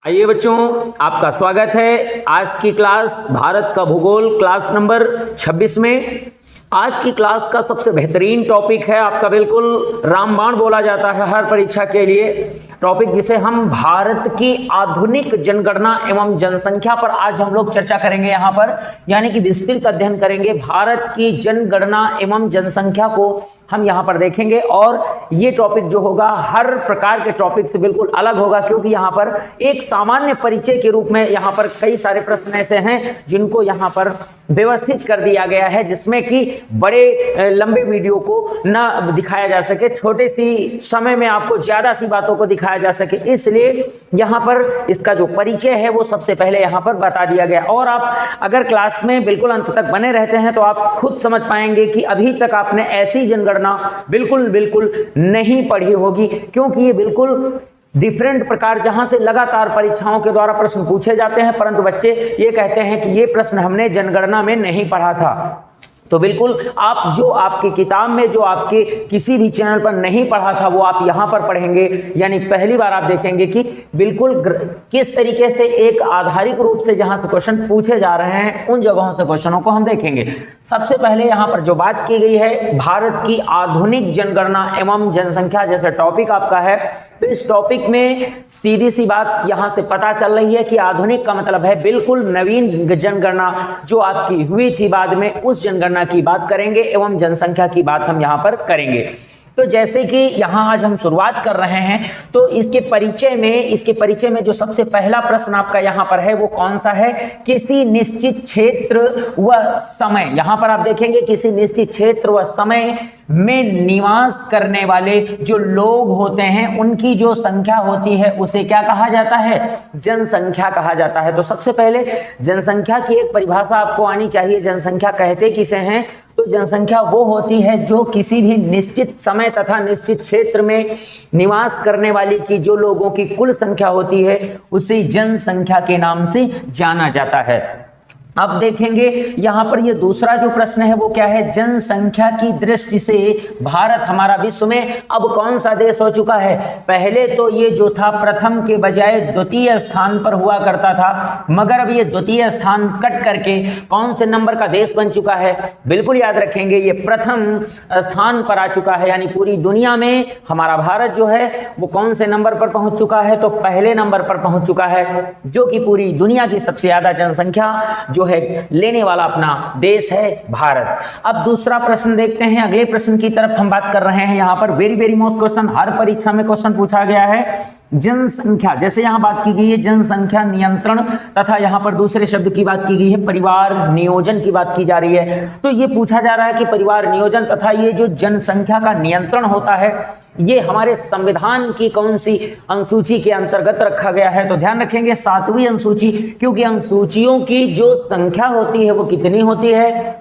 आइए बच्चों, आपका स्वागत है आज की क्लास भारत का भूगोल क्लास नंबर 26 में। आज की क्लास का सबसे बेहतरीन टॉपिक है आपका, बिल्कुल रामबाण बोला जाता है हर परीक्षा के लिए टॉपिक, जिसे हम भारत की आधुनिक जनगणना एवं जनसंख्या पर आज हम लोग चर्चा करेंगे। यहाँ पर यानी कि विस्तृत अध्ययन करेंगे भारत की जनगणना एवं जनसंख्या को हम यहाँ पर देखेंगे। और ये टॉपिक जो होगा हर प्रकार के टॉपिक से बिल्कुल अलग होगा, क्योंकि यहाँ पर एक सामान्य परिचय के रूप में यहाँ पर कई सारे प्रश्न ऐसे हैं जिनको यहाँ पर व्यवस्थित कर दिया गया है, जिसमें कि बड़े लंबे वीडियो को ना दिखाया जा सके, छोटे सी समय में आपको ज्यादा सी बातों को दिखाया जा सके, इसलिए यहाँ पर इसका जो परिचय है वो सबसे पहले यहाँ पर बता दिया गया। और आप अगर क्लास में बिल्कुल अंत तक बने रहते हैं तो आप खुद समझ पाएंगे कि अभी तक आपने ऐसी जनगणना बिल्कुल नहीं पढ़ी होगी, क्योंकि ये बिल्कुल डिफरेंट प्रकार जहां से लगातार परीक्षाओं के द्वारा प्रश्न पूछे जाते हैं, परंतु बच्चे ये कहते हैं कि ये प्रश्न हमने जनगणना में नहीं पढ़ा था। तो बिल्कुल आप जो आपकी किताब में जो आपके किसी भी चैनल पर नहीं पढ़ा था वो आप यहाँ पर पढ़ेंगे, यानी पहली बार आप देखेंगे कि बिल्कुल किस तरीके से एक आधारिक रूप से जहाँ से क्वेश्चन पूछे जा रहे हैं उन जगहों से क्वेश्चनों को हम देखेंगे। सबसे पहले यहाँ पर जो बात की गई है भारत की आधुनिक जनगणना एवं जनसंख्या जैसा टॉपिक आपका है, तो इस टॉपिक में सीधी सी बात यहाँ से पता चल रही है कि आधुनिक का मतलब है बिल्कुल नवीन जनगणना जो आपकी हुई थी बाद में, उस जनगणना की बात करेंगे एवं जनसंख्या की बात हम यहाँ पर करेंगे। तो जैसे कि यहाँ आज हम शुरुआत कर रहे हैं, तो इसके परिचय में जो सबसे पहला प्रश्न आपका यहाँ पर है वो कौन सा है? किसी निश्चित क्षेत्र व समय, यहाँ पर आप देखेंगे किसी निश्चित क्षेत्र व समय में निवास करने वाले जो लोग होते हैं उनकी जो संख्या होती है उसे क्या कहा जाता है? जनसंख्या कहा जाता है। तो सबसे पहले जनसंख्या की एक परिभाषा आपको आनी चाहिए। जनसंख्या कहते किसे हैं? तो जनसंख्या वो होती है जो किसी भी निश्चित समय तथा निश्चित क्षेत्र में निवास करने वाली की जो लोगों की कुल संख्या होती है उसे जनसंख्या के नाम से जाना जाता है। अब देखेंगे यहाँ पर ये दूसरा जो प्रश्न है वो क्या है? जनसंख्या की दृष्टि से भारत हमारा विश्व में अब कौन सा देश हो चुका है? पहले तो ये जो था प्रथम के बजाय द्वितीय स्थान पर हुआ करता था, मगर अब ये द्वितीय स्थान कट करके कौन से नंबर का देश बन चुका है? बिल्कुल याद रखेंगे, ये प्रथम स्थान पर आ चुका है। यानी पूरी दुनिया में हमारा भारत जो है वो कौन से नंबर पर पहुंच चुका है? तो पहले नंबर पर पहुंच चुका है, जो कि पूरी दुनिया की सबसे ज्यादा जनसंख्या जो है लेने वाला अपना देश है भारत। अब दूसरा प्रश्न देखते हैं, अगले प्रश्न की तरफ हम बात कर रहे हैं। यहाँ पर वेरी मोस्ट क्वेश्चन हर परीक्षा में क्वेश्चन पूछा गया है। जनसंख्या, जैसे यहाँ बात की गई है जनसंख्या नियंत्रण, तथा यहाँ पर दूसरे शब्द की बात की गई है परिवार नियोजन की बात की जा रही है। तो ये पूछा जा रहा है कि परिवार नियोजन तथा ये जो जनसंख्या का नियंत्रण होता है ये हमारे संविधान की कौन सी अनुसूची के अंतर्गत रखा गया है? तो ध्यान रखेंगे 7वीं अनुसूची, क्योंकि अनुसूचियों की जो संख्या होती है वो कितनी होती है?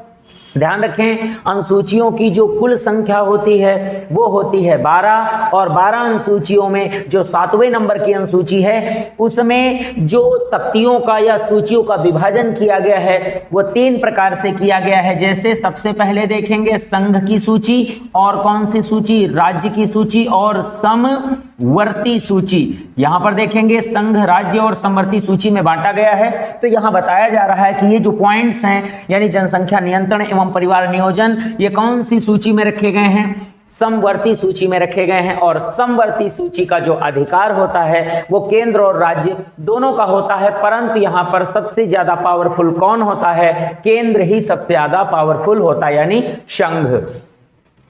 ध्यान रखें, अनुसूचियों की जो कुल संख्या होती है वो होती है 12, और 12 अनुसूचियों में जो 7वें नंबर की अनुसूची है उसमें जो शक्तियों का या सूचियों का विभाजन किया गया है वो 3 प्रकार से किया गया है। जैसे सबसे पहले देखेंगे संघ की सूची, और कौन सी सूची? राज्य की सूची और समवर्ती सूची। यहाँ पर देखेंगे संघ, राज्य और समवर्ती सूची में बांटा गया है। तो यहाँ बताया जा रहा है कि ये जो पॉइंट्स हैं यानी जनसंख्या नियंत्रण एवं परिवार नियोजन ये कौन सी सूची में रखे गए हैं? समवर्ती सूची में रखे गए हैं। और समवर्ती सूची का जो अधिकार होता है वो केंद्र और राज्य दोनों का होता है, परंतु यहाँ पर सबसे ज्यादा पावरफुल कौन होता है? केंद्र ही सबसे ज्यादा पावरफुल होता है, यानी संघ।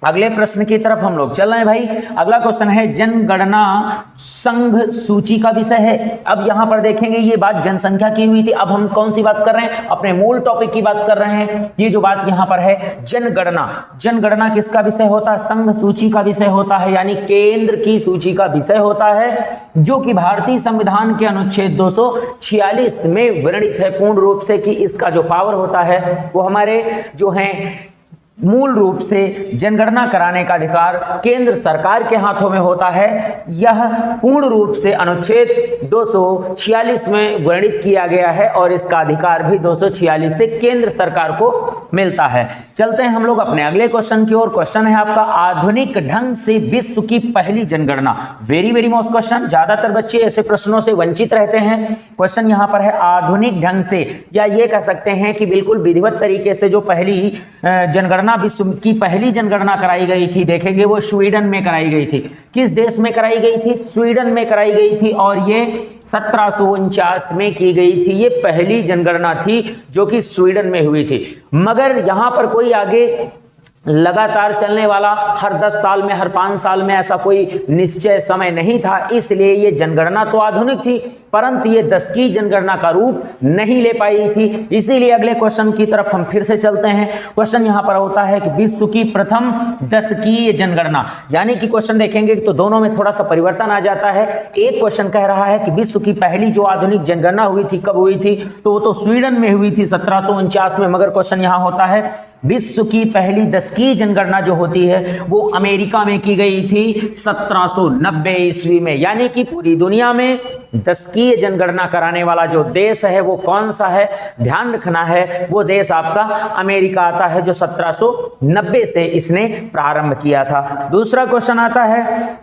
अगले प्रश्न की तरफ हम लोग चल रहे हैं भाई। अगला क्वेश्चन है जनगणना संघ सूची का विषय है। अब यहाँ पर देखेंगे ये बात जनसंख्या की हुई थी, अब हम कौन सी बात कर रहे हैं? अपने मूल टॉपिक की बात कर रहे हैं। ये जो बात यहाँ पर है जनगणना, जनगणना किसका विषय होता है? संघ सूची का विषय होता है, यानी केंद्र की सूची का विषय होता है, जो कि भारतीय संविधान के अनुच्छेद 246 में वर्णित है पूर्ण रूप से कि इसका जो पावर होता है वो हमारे जो है मूल रूप से जनगणना कराने का अधिकार केंद्र सरकार के हाथों में होता है। यह पूर्ण रूप से अनुच्छेद 246 में वर्णित किया गया है और इसका अधिकार भी 246 से केंद्र सरकार को मिलता है। चलते हैं हम लोग अपने अगले क्वेश्चन की ओर। क्वेश्चन है आपका, आधुनिक ढंग से विश्व की पहली जनगणना। वेरी वेरी मोस्ट क्वेश्चन, ज्यादातर बच्चे ऐसे प्रश्नों से वंचित रहते हैं। क्वेश्चन यहाँ पर है आधुनिक ढंग से, या ये कह सकते हैं कि बिल्कुल विधिवत तरीके से जो पहली जनगणना, विश्व की पहली जनगणना कराई गई थी, देखेंगे वो स्वीडन में कराई गई थी। किस देश में कराई गई थी? स्वीडन में कराई गई थी और ये 1749 में की गई थी। ये पहली जनगणना थी जो कि स्वीडन में हुई थी। मगर यहाँ पर कोई आगे लगातार चलने वाला हर 10 साल में, हर 5 साल में ऐसा कोई निश्चय समय नहीं था, इसलिए ये जनगणना तो आधुनिक थी परंतु ये दशकीय जनगणना का रूप नहीं ले पाई थी। इसीलिए अगले क्वेश्चन की तरफ हम फिर से चलते हैं। क्वेश्चन यहाँ पर होता है कि विश्व की प्रथम दशकीय जनगणना, यानी कि क्वेश्चन देखेंगे तो दोनों में थोड़ा सा परिवर्तन आ जाता है। एक क्वेश्चन कह रहा है कि विश्व की पहली जो आधुनिक जनगणना हुई थी कब हुई थी, तो वो तो स्वीडन में हुई थी 1749 में। मगर क्वेश्चन यहाँ होता है विश्व की पहली दशकीय जनगणना जो होती है वो अमेरिका में की गई थी 1790 ईस्वी में। यानी कि पूरी दुनिया में दशकीय जनगणना कराने वाला जो देश है वो कौन सा है, ध्यान रखना है, वो देश आपका अमेरिका आता है जो 1790 से इसने प्रारंभ किया था। दूसरा क्वेश्चन आता है,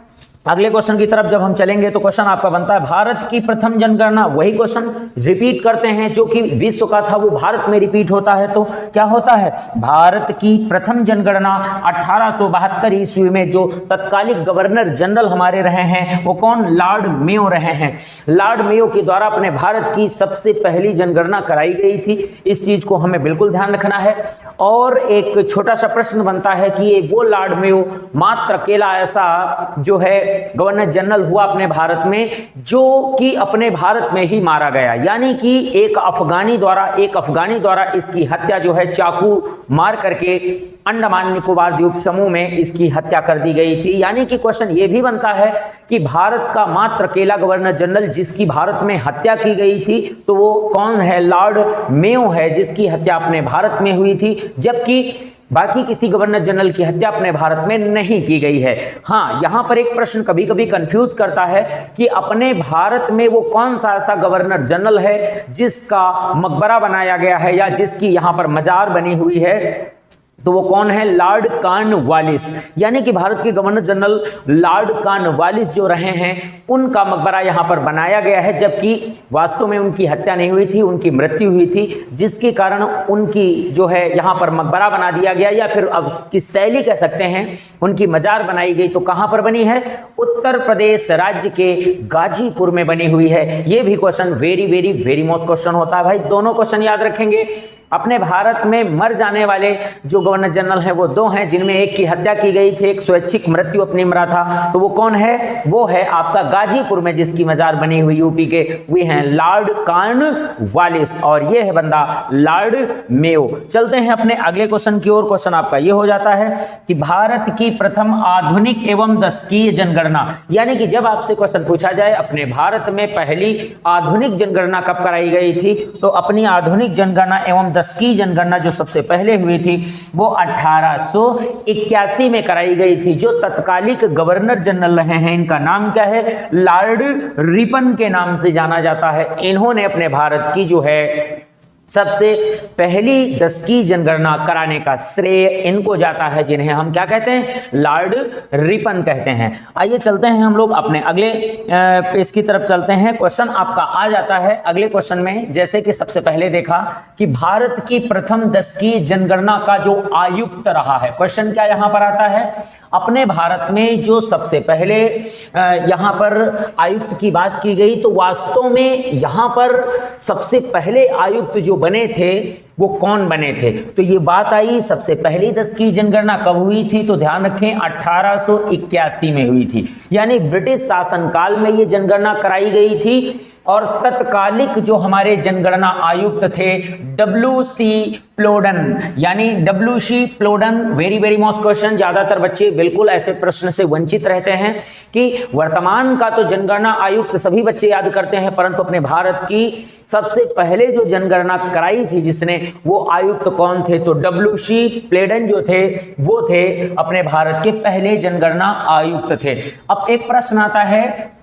अगले क्वेश्चन की तरफ जब हम चलेंगे तो क्वेश्चन आपका बनता है भारत की प्रथम जनगणना। वही क्वेश्चन रिपीट करते हैं, जो कि विश्व का था वो भारत में रिपीट होता है। तो क्या होता है, भारत की प्रथम जनगणना 1872 ईस्वी में जो तत्कालिक गवर्नर जनरल हमारे रहे हैं वो कौन, लॉर्ड मेयो रहे हैं। लॉर्ड मेयो के द्वारा अपने भारत की सबसे पहली जनगणना कराई गई थी। इस चीज को हमें बिल्कुल ध्यान रखना है। और एक छोटा सा प्रश्न बनता है कि ये वो लॉर्ड मेयो मात्र अकेला ऐसा जो है गवर्नर जनरल हुआ अपने भारत में जो कि अपने भारत में ही मारा गया, यानी कि एक अफगानी द्वारा इसकी हत्या जो है चाकू मार करके अंडमान निकोबार द्वीप समूह में इसकी हत्या कर दी गई थी। यानी कि क्वेश्चन ये भी बनता है कि भारत का मात्र अकेला गवर्नर जनरल जिसकी भारत में हत्या की गई थी तो वो कौन है, लॉर्ड मेयो है जिसकी हत्या अपने भारत में हुई थी, जबकि बाकी किसी गवर्नर जनरल की हत्या अपने भारत में नहीं की गई है। हाँ, यहाँ पर एक प्रश्न कभी कभी कंफ्यूज करता है कि अपने भारत में वो कौन सा ऐसा गवर्नर जनरल है जिसका मकबरा बनाया गया है या जिसकी यहाँ पर मजार बनी हुई है, तो वो कौन है, लॉर्ड कॉर्नवालिस। यानी कि भारत के गवर्नर जनरल लॉर्ड कॉर्नवालिस जो रहे हैं उनका मकबरा यहाँ पर बनाया गया है, जबकि वास्तव में उनकी हत्या नहीं हुई थी, उनकी मृत्यु हुई थी, जिसके कारण उनकी जो है यहाँ पर मकबरा बना दिया गया, या फिर अब की शैली कह सकते हैं उनकी मजार बनाई गई। तो कहाँ पर बनी है, उत्तर प्रदेश राज्य के गाजीपुर में बनी हुई है। ये भी question very very very most question होता है भाई। दोनों क्वेश्चन याद रखेंगे। अपने भारत में मर जाने वाले जो गवर्नर जनरल हैं वो दो हैं, जिनमें एक की हत्या की गई थी, एक स्वैच्छिक मृत्यु अपनी मरा था। तो वो कौन है, वो है आपका गाजीपुर में जिसकी मजार बनी हुई यूपी के, वे हैं लॉर्ड कॉर्नवालिस और ये है बंदा लॉर्ड मेयो। चलते हैं अपने अगले क्वेश्चन की ओर। क्वेश्चन आपका ये हो जाता है कि भारत की प्रथम आधुनिक एवं दशकीय जनगणना, यानी कि जब आपसे क्वेश्चन पूछा जाए अपने भारत में पहली आधुनिक जनगणना कब कराई गई थी, तो अपनी आधुनिक जनगणना एवं दशकीय जनगणना जो सबसे पहले हुई थी वो 1881 में कराई गई थी। जो तत्कालिक गवर्नर जनरल रहे हैं इनका नाम क्या है, लॉर्ड रिपन के नाम से जाना जाता है। इन्होंने अपने भारत की जो है सबसे पहली दशकीय जनगणना कराने का श्रेय इनको जाता है, जिन्हें हम क्या कहते हैं, लॉर्ड रिपन कहते हैं। आइए चलते हैं हम लोग अपने अगले पेज की तरफ चलते हैं। क्वेश्चन आपका आ जाता है अगले क्वेश्चन में, जैसे कि सबसे पहले देखा कि भारत की प्रथम दशकीय जनगणना का जो आयुक्त रहा है, क्वेश्चन क्या यहाँ पर आता है, अपने भारत में जो सबसे पहले यहाँ पर आयुक्त की बात की गई, तो वास्तव में यहाँ पर सबसे पहले आयुक्त जो बने थे वो कौन बने थे, तो ये बात आई सबसे पहली दशकीय जनगणना कब हुई थी, तो ध्यान रखें 1881 में हुई थी। यानी ब्रिटिश शासनकाल में ये जनगणना कराई गई थी और तत्कालिक जो हमारे जनगणना आयुक्त थे WC प्लोडन, यानी WC Plowden. Very very most question, ज्यादातर बच्चे बिल्कुल ऐसे प्रश्न से वंचित रहते हैं कि वर्तमान का तो जनगणना आयुक्त सभी बच्चे याद करते हैं, परंतु अपने भारत की सबसे पहले जो जनगणना कराई थी जिसने वो आयुक्त कौन थे? तो WC प्लेडन जो थे वो थे अपने भारत के पहले जनगणना आयुक्त थे। अब एक प्रश्न आता है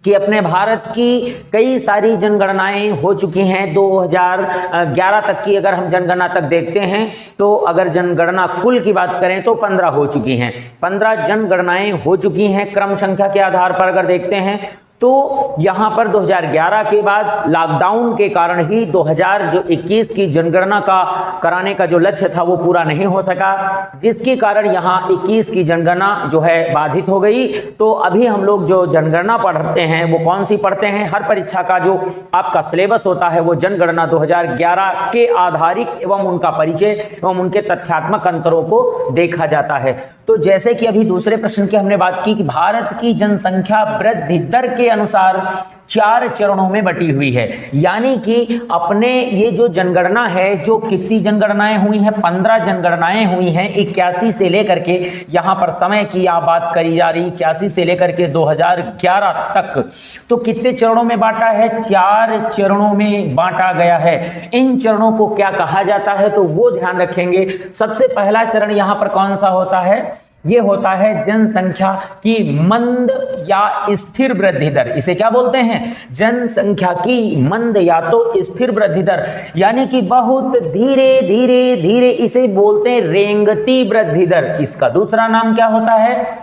कि अपने भारत की कई सारी जनगणनाएं हो चुकी हैं। 2011 तक की अगर हम जनगणना तक देखते हैं तो अगर जनगणना कुल की बात करें तो 15 हो चुकी हैं, 15 जनगणनाएं हो चुकी हैं क्रम संख्या के आधार पर अगर देखते हैं तो यहाँ पर 2011 के बाद लॉकडाउन के कारण ही 2021 की जनगणना का कराने का जो लक्ष्य था वो पूरा नहीं हो सका, जिसके कारण यहाँ 21 की जनगणना जो है बाधित हो गई। तो अभी हम लोग जो जनगणना पढ़ते हैं वो कौन सी पढ़ते हैं? हर परीक्षा का जो आपका सिलेबस होता है वो जनगणना 2011 के आधारित एवं उनका परिचय एवं उनके तथ्यात्मक अंतरों को देखा जाता है। तो जैसे कि अभी दूसरे प्रश्न की हमने बात की कि भारत की जनसंख्या वृद्धि दर के अनुसार 4 चरणों में बटी हुई है, यानी कि अपने ये जो जनगणना है, जो कितनी जनगणनाएं हुई हैं? 15 जनगणनाएं हुई हैं 81 से लेकर के, यहाँ पर समय की आप बात करी जा रही 81 से लेकर के 2011 तक। तो कितने चरणों में बांटा है? 4 चरणों में बांटा गया है। इन चरणों को क्या कहा जाता है तो वो ध्यान रखेंगे। सबसे पहला चरण यहाँ पर कौन सा होता है? ये होता है जनसंख्या की मंद या स्थिर वृद्धि दर। इसे क्या बोलते हैं? जनसंख्या की मंद या तो स्थिर वृद्धि दर, यानी कि बहुत धीरे धीरे धीरे इसे बोलते हैं रेंगती वृद्धि दर। इसका दूसरा नाम क्या होता है?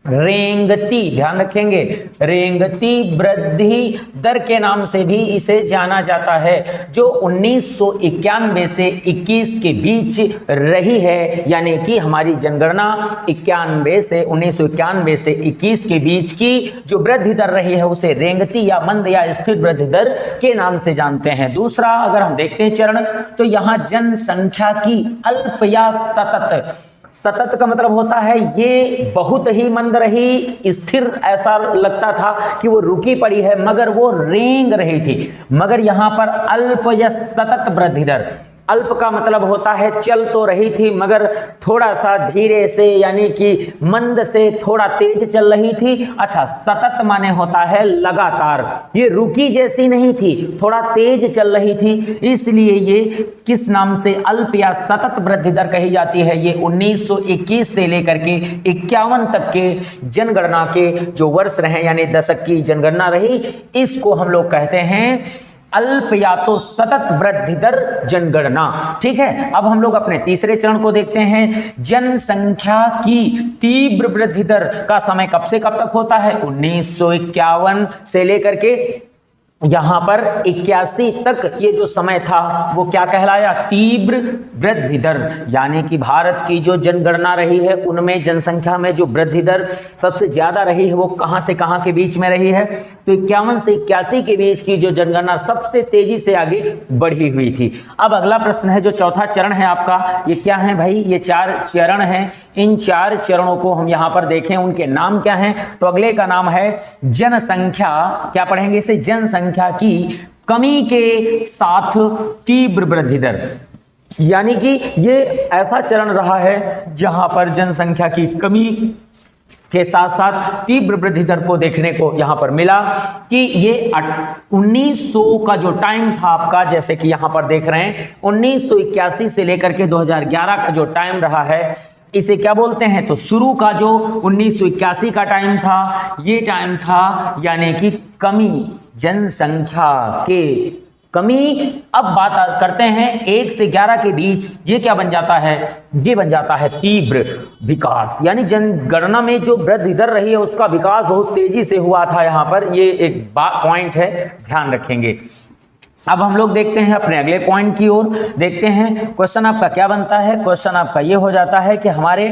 रेंगती, ध्यान रखेंगे, रेंगती वृद्धि दर के नाम से भी इसे जाना जाता है, जो 1991 से 21 के बीच रही है। यानी कि हमारी जनगणना 1991 से 21 के बीच की जो वृद्धि दर रही है उसे रेंगती या मंद या स्थिर वृद्धि दर के नाम से जानते हैं। दूसरा अगर हम देखते हैं चरण, तो यहाँ जनसंख्या की अल्प या सतत, सतत का मतलब होता है ये बहुत ही मंद रही, स्थिर ऐसा लगता था कि वो रुकी पड़ी है मगर वो रेंग रही थी, मगर यहाँ पर अल्प या सतत वृद्धि दर। अल्प का मतलब होता है चल तो रही थी मगर थोड़ा सा धीरे से, यानी कि मंद से थोड़ा तेज चल रही थी। अच्छा, सतत माने होता है लगातार, ये रुकी जैसी नहीं थी, थोड़ा तेज चल रही थी, इसलिए ये किस नाम से अल्प या सतत वृद्धि दर कही जाती है। ये 1921 से लेकर के 51 तक के जनगणना के जो वर्ष रहे, यानी दशक की जनगणना रही, इसको हम लोग कहते हैं अल्प या तो सतत वृद्धि दर जनगणना। ठीक है, अब हम लोग अपने तीसरे चरण को देखते हैं। जनसंख्या की तीव्र वृद्धि दर का समय कब से कब तक होता है? 1951 से लेकर के यहाँ पर 81 तक ये जो समय था वो क्या कहलाया? तीव्र वृद्धि दर। यानी कि भारत की जो जनगणना रही है उनमें जनसंख्या में जो वृद्धि दर सबसे ज्यादा रही है वो कहाँ से कहाँ के बीच में रही है? तो 51 से 81 के बीच की जो जनगणना सबसे तेजी से आगे बढ़ी हुई थी। अब अगला प्रश्न है, जो चौथा चरण है आपका, ये क्या है भाई? ये 4 चरण हैं। इन 4 चरणों को हम यहाँ पर देखें, उनके नाम क्या हैं? तो अगले का नाम है जनसंख्या, क्या पढ़ेंगे इसे? जनसंख्या की कमी के साथ तीव्र वृद्धि दर। यानी कि ये ऐसा चरण रहा है जहां पर जनसंख्या की कमी के साथ साथ तीव्र वृद्धि दर को देखने को यहां पर मिला कि ये 1900 का जो टाइम था आपका, जैसे कि यहां पर देख रहे हैं 1981 से लेकर के 2011 का जो टाइम रहा है, इसे क्या बोलते हैं? तो शुरू का जो 1981 का टाइम था, ये टाइम था यानी कि कमी, जनसंख्या के कमी। अब बात करते हैं 1 से 11 के बीच, ये क्या बन जाता है? ये बन जाता है तीव्र विकास। यानी जनगणना में जो वृद्धि दर रही है उसका विकास बहुत तेजी से हुआ था। यहाँ पर ये एक पॉइंट है, ध्यान रखेंगे। अब हम लोग देखते हैं अपने अगले पॉइंट की ओर, देखते हैं क्वेश्चन आपका क्या बनता है। क्वेश्चन आपका ये हो जाता है कि हमारे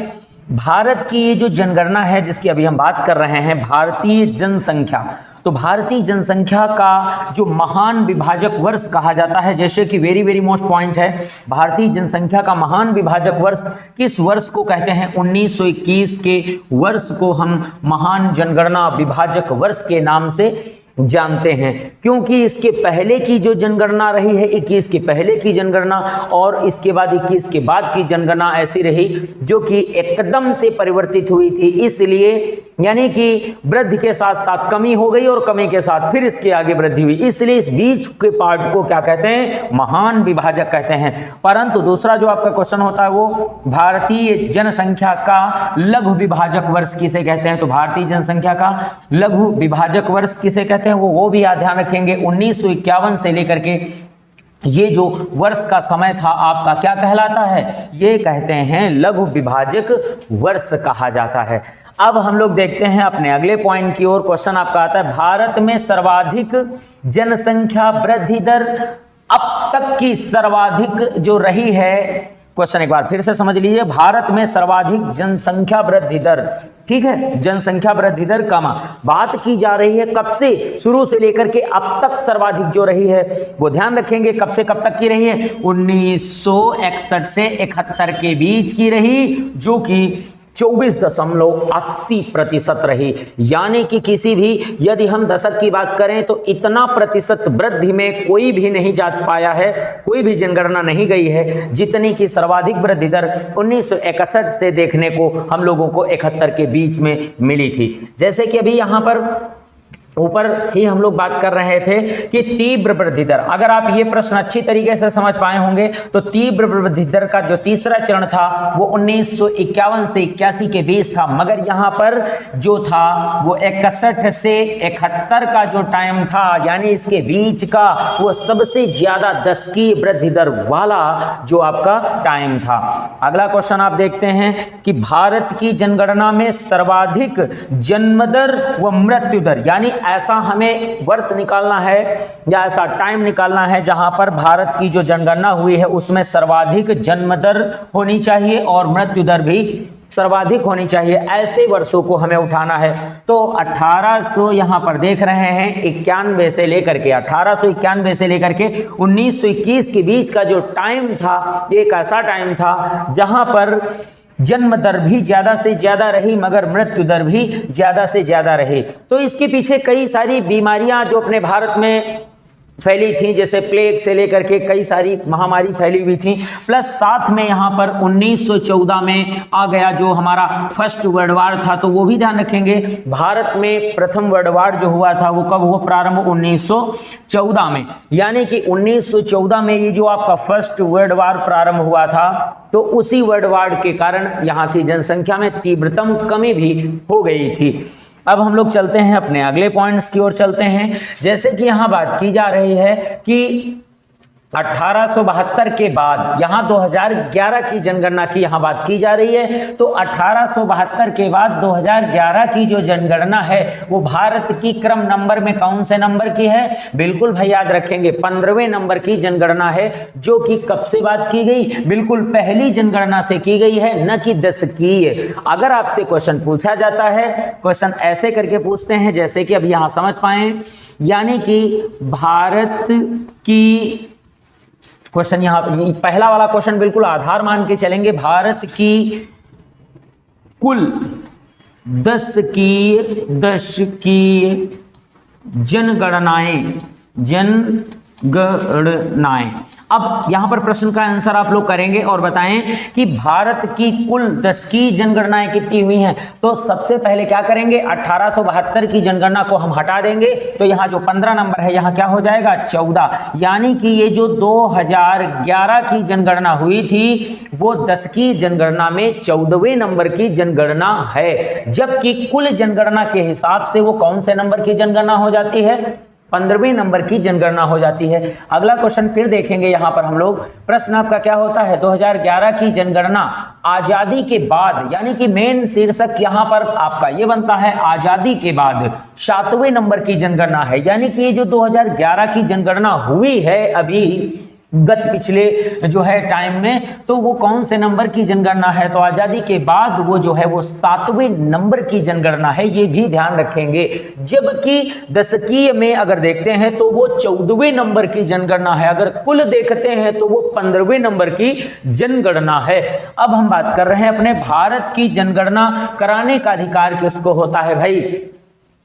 भारत की ये जो जनगणना है जिसकी अभी हम बात कर रहे हैं, भारतीय जनसंख्या, तो भारतीय जनसंख्या का जो महान विभाजक वर्ष कहा जाता है, जैसे कि वेरी मोस्ट पॉइंट है, भारतीय जनसंख्या का महान विभाजक वर्ष किस वर्ष को कहते हैं? 1921 के वर्ष को हम महान जनगणना विभाजक वर्ष के नाम से जानते हैं, क्योंकि इसके पहले की जो जनगणना रही है 21 के पहले की जनगणना और इसके बाद 21 के बाद की जनगणना ऐसी रही जो कि एकदम से परिवर्तित हुई थी। इसलिए यानी कि वृद्धि के साथ साथ कमी हो गई और कमी के साथ फिर इसके आगे वृद्धि हुई, इसलिए इस बीच के पार्ट को क्या कहते हैं, महान विभाजक कहते हैं। परंतु दूसरा जो आपका क्वेश्चन होता है वो भारतीय जनसंख्या का लघु विभाजक वर्ष किसे कहते हैं। तो भारतीय जनसंख्या का लघु विभाजक वर्ष किसे कहते हैं वो भी आप ध्यान रखेंगे। 1951 से लेकर के ये जो वर्ष का समय था आपका क्या कहलाता है, ये कहते हैं लघु विभाजक वर्ष कहा जाता है। अब हम लोग देखते हैं अपने अगले पॉइंट की ओर। क्वेश्चन आपका आता है भारत में सर्वाधिक जनसंख्या वृद्धि दर अब तक की सर्वाधिक जो रही है। क्वेश्चन एक बार फिर से समझ लीजिए, भारत में सर्वाधिक जनसंख्या वृद्धि दर, ठीक है, जनसंख्या वृद्धि दर का बात की जा रही है कब से, शुरू से लेकर के अब तक सर्वाधिक जो रही है वो ध्यान रखेंगे कब से कब तक की रही है, 1961 से 71 के बीच की रही, जो कि 24.80% रही। यानी कि किसी भी यदि हम दशक की बात करें तो इतना प्रतिशत वृद्धि में कोई भी नहीं जा पाया है, कोई भी जनगणना नहीं गई है जितनी की सर्वाधिक वृद्धि दर 1961 से देखने को हम लोगों को 71 के बीच में मिली थी। जैसे कि अभी यहाँ पर ऊपर ही हम लोग बात कर रहे थे कि तीव्र वृद्धि दर, अगर आप ये प्रश्न अच्छी तरीके से समझ पाए होंगे तो तीव्र वृद्धि दर का जो तीसरा चरण था वो 1951 से 81 के बीच था, मगर यहाँ पर जो था वो 61 से 71 का जो टाइम था, यानी इसके बीच का वो सबसे ज्यादा दशकीय वृद्धि दर वाला जो आपका टाइम था। अगला क्वेश्चन आप देखते हैं कि भारत की जनगणना में सर्वाधिक जन्म दर व मृत्यु दर, यानी ऐसा हमें वर्ष निकालना है या ऐसा टाइम निकालना है जहां पर भारत की जो जनगणना हुई है उसमें सर्वाधिक जन्म दर होनी चाहिए और मृत्यु दर भी सर्वाधिक होनी चाहिए। ऐसे वर्षों को हमें उठाना है। तो 1800 यहाँ पर देख रहे हैं 91 से लेकर के 1891 से लेकर के 1921 के बीच का जो टाइम था, एक ऐसा टाइम था जहां पर जन्म दर भी ज्यादा से ज्यादा रही मगर मृत्यु दर भी ज्यादा से ज्यादा रही। तो इसके पीछे कई सारी बीमारियां जो अपने भारत में फैली थी, जैसे प्लेग से लेकर के कई सारी महामारी फैली हुई थी, प्लस साथ में यहाँ पर 1914 में आ गया जो हमारा फर्स्ट वर्ल्ड वार था, तो वो भी ध्यान रखेंगे। भारत में प्रथम वर्ल्ड वार जो हुआ था वो कब हुआ, प्रारंभ 1914 में, यानी कि 1914 में ये जो आपका फर्स्ट वर्ल्ड वार प्रारंभ हुआ था, तो उसी वर्ल्ड वार के कारण यहाँ की जनसंख्या में तीव्रतम कमी भी हो गई थी। अब हम लोग चलते हैं अपने अगले पॉइंट्स की ओर चलते हैं। जैसे कि यहाँ बात की जा रही है कि 1872 के बाद यहाँ 2011 की जनगणना की यहाँ बात की जा रही है, तो 1872 के बाद 2011 की जो जनगणना है वो भारत की क्रम नंबर में कौन से नंबर की है, बिल्कुल भाई याद रखेंगे 15वें नंबर की जनगणना है, जो कि कब से बात की गई, बिल्कुल पहली जनगणना से की गई है, न कि दशकीय। अगर आपसे क्वेश्चन पूछा जाता है, क्वेश्चन ऐसे करके पूछते हैं जैसे कि अभी यहाँ समझ पाए, यानी कि भारत की क्वेश्चन यहाँ पहला वाला क्वेश्चन बिल्कुल आधार मान के चलेंगे, भारत की कुल दशकीय जनगणनाएं। अब यहाँ पर प्रश्न का आंसर आप लोग करेंगे और बताएं कि भारत की कुल दशकीय जनगणनाएं कितनी हुई हैं। तो सबसे पहले क्या करेंगे, 1872 की जनगणना को हम हटा देंगे, तो यहाँ जो 15 नंबर है यहाँ क्या हो जाएगा 14, यानी कि ये जो 2011 की जनगणना हुई थी वो दशकीय जनगणना में 14वें नंबर की जनगणना है, जबकि कुल जनगणना के हिसाब से वो कौन से नंबर की जनगणना हो जाती है, 15वें नंबर की जनगणना हो जाती है। अगला क्वेश्चन फिर देखेंगे यहाँ पर हम लोग, प्रश्न आपका क्या होता है, 2011 की जनगणना आजादी के बाद, यानी कि मेन शीर्षक यहाँ पर आपका ये बनता है आजादी के बाद 7वें नंबर की जनगणना है, यानी कि ये जो 2011 की जनगणना हुई है अभी गत पिछले जो है टाइम में, तो वो कौन से नंबर की जनगणना है, तो आजादी के बाद वो जो है वो 7वें नंबर की जनगणना है, ये भी ध्यान रखेंगे। जबकि दशकीय में अगर देखते हैं तो वो 14वें नंबर की जनगणना है, अगर कुल देखते हैं तो वो 15वें नंबर की जनगणना है। अब हम बात कर रहे हैं अपने भारत की जनगणना कराने का अधिकार किसको होता है भाई,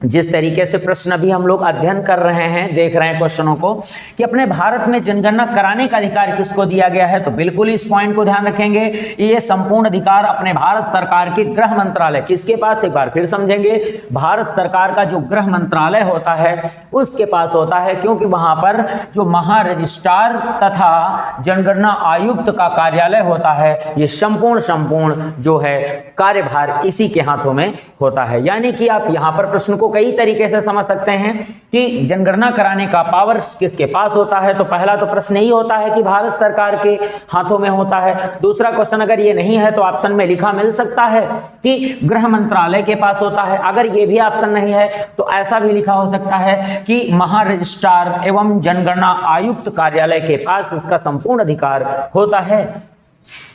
जिस तरीके से प्रश्न अभी हम लोग अध्ययन कर रहे हैं, देख रहे हैं क्वेश्चनों को कि अपने भारत में जनगणना कराने का अधिकार किसको दिया गया है, तो बिल्कुल इस पॉइंट को ध्यान रखेंगे। ये संपूर्ण अधिकार अपने भारत सरकार के गृह मंत्रालय, किसके पास, एक बार फिर समझेंगे, भारत सरकार का जो गृह मंत्रालय होता है उसके पास होता है, क्योंकि वहां पर जो महारजिस्ट्रार तथा जनगणना आयुक्त का कार्यालय होता है, ये संपूर्ण जो है कार्यभार इसी के हाथों में होता है। यानी कि आप यहाँ पर प्रश्न को कई तरीके से समझ सकते हैं कि जनगणना कराने का पावर किसके पास होता है। तो पहला तो प्रश्न यही होता है कि भारत सरकार के हाथों में होता है। दूसरा क्वेश्चन अगर ये नहीं है तो ऑप्शन में लिखा मिल सकता है कि गृह मंत्रालय के पास होता है। अगर ये भी ऑप्शन नहीं है तो ऐसा भी लिखा हो सकता है कि महारजिस्ट्रार एवं जनगणना आयुक्त कार्यालय के पास इसका संपूर्ण अधिकार होता है।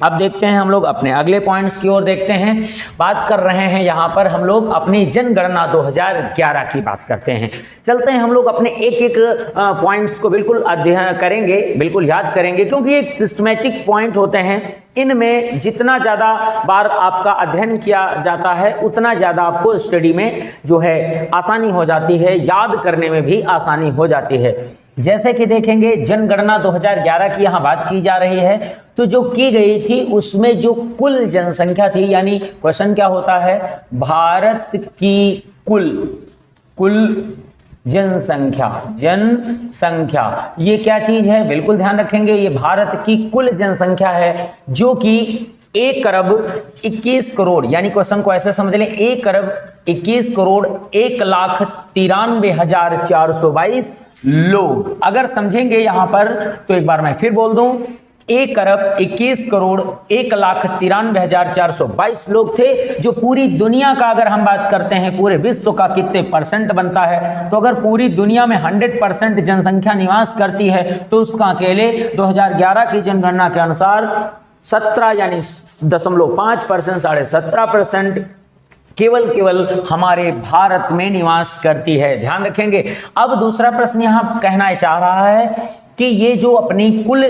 अब देखते हैं हम लोग अपने अगले पॉइंट्स की ओर देखते हैं। बात कर रहे हैं यहाँ पर हम लोग अपनी जनगणना 2011 की बात करते हैं। चलते हैं हम लोग अपने एक एक पॉइंट्स को बिल्कुल अध्ययन करेंगे, बिल्कुल याद करेंगे, क्योंकि एक सिस्टमेटिक पॉइंट होते हैं। इनमें जितना ज़्यादा बार आपका अध्ययन किया जाता है उतना ज़्यादा आपको स्टडी में जो है आसानी हो जाती है, याद करने में भी आसानी हो जाती है। जैसे कि देखेंगे जनगणना 2011 की यहाँ बात की जा रही है, तो जो की गई थी उसमें जो कुल जनसंख्या थी, यानी क्वेश्चन क्या होता है, भारत की कुल जनसंख्या ये क्या चीज है, बिल्कुल ध्यान रखेंगे, ये भारत की कुल जनसंख्या है जो कि 1,21,00,00,000, यानी क्वेश्चन को ऐसे समझ लें, 1,21,01,93,422 लोग। अगर समझेंगे यहां पर तो एक बार मैं फिर बोल दूं, 1,21,01,93,422 लोग थे, जो पूरी दुनिया का अगर हम बात करते हैं पूरे विश्व का कितने परसेंट बनता है, तो अगर पूरी दुनिया में 100% जनसंख्या निवास करती है तो उसका अकेले 2011 की जनगणना के अनुसार 17 यानी 0.5%, 17.5% केवल हमारे भारत में निवास करती है। ध्यान रखेंगे। अब दूसरा प्रश्न यहाँ कहना चाह रहा है कि ये जो अपनी कुल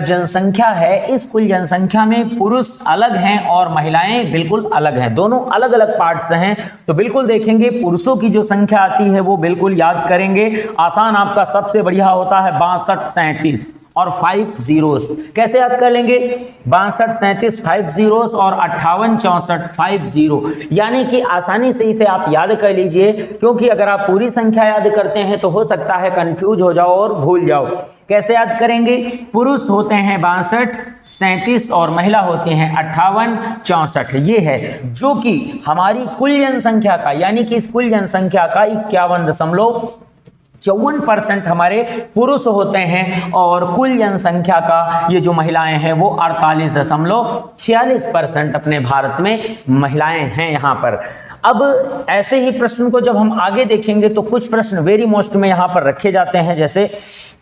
जनसंख्या है, इस कुल जनसंख्या में पुरुष अलग हैं और महिलाएं बिल्कुल अलग हैं, दोनों अलग अलग पार्ट्स हैं। तो बिल्कुल देखेंगे पुरुषों की जो संख्या आती है वो बिल्कुल याद करेंगे। आसान आपका सबसे बढ़िया होता है 62, 37 और 5 zeros। कैसे याद कर लेंगे, 62, 37 5 zeros और 58, 64 5 0, यानी कि आसानी से इसे आप याद कर लीजिए, क्योंकि अगर आप पूरी संख्या याद करते हैं तो हो सकता है कंफ्यूज हो जाओ और भूल जाओ। कैसे याद करेंगे, पुरुष होते हैं 62, 37 और महिला होती हैं 58, 64। ये है जो कि हमारी कुल जनसंख्या का, यानी कि इस कुल जनसंख्या का 51.54% हमारे पुरुष होते हैं और कुल जनसंख्या का ये जो महिलाएं हैं वो 48.46% अपने भारत में महिलाएं हैं यहाँ पर। अब ऐसे ही प्रश्न को जब हम आगे देखेंगे तो कुछ प्रश्न वेरी मोस्ट में यहाँ पर रखे जाते हैं। जैसे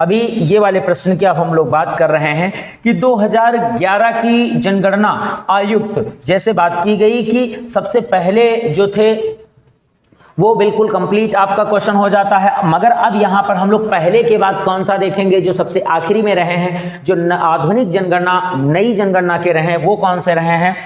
अभी ये वाले प्रश्न की अब हम लोग बात कर रहे हैं कि 2011 की जनगणना आयुक्त, जैसे बात की गई कि सबसे पहले जो थे वो बिल्कुल कंप्लीट आपका क्वेश्चन हो जाता है। मगर अब यहाँ पर हम लोग पहले के बाद कौन सा देखेंगे, जो सबसे आखिरी में रहे हैं, जो आधुनिक जनगणना नई जनगणना के रहे हैं वो कौन से रहे हैं।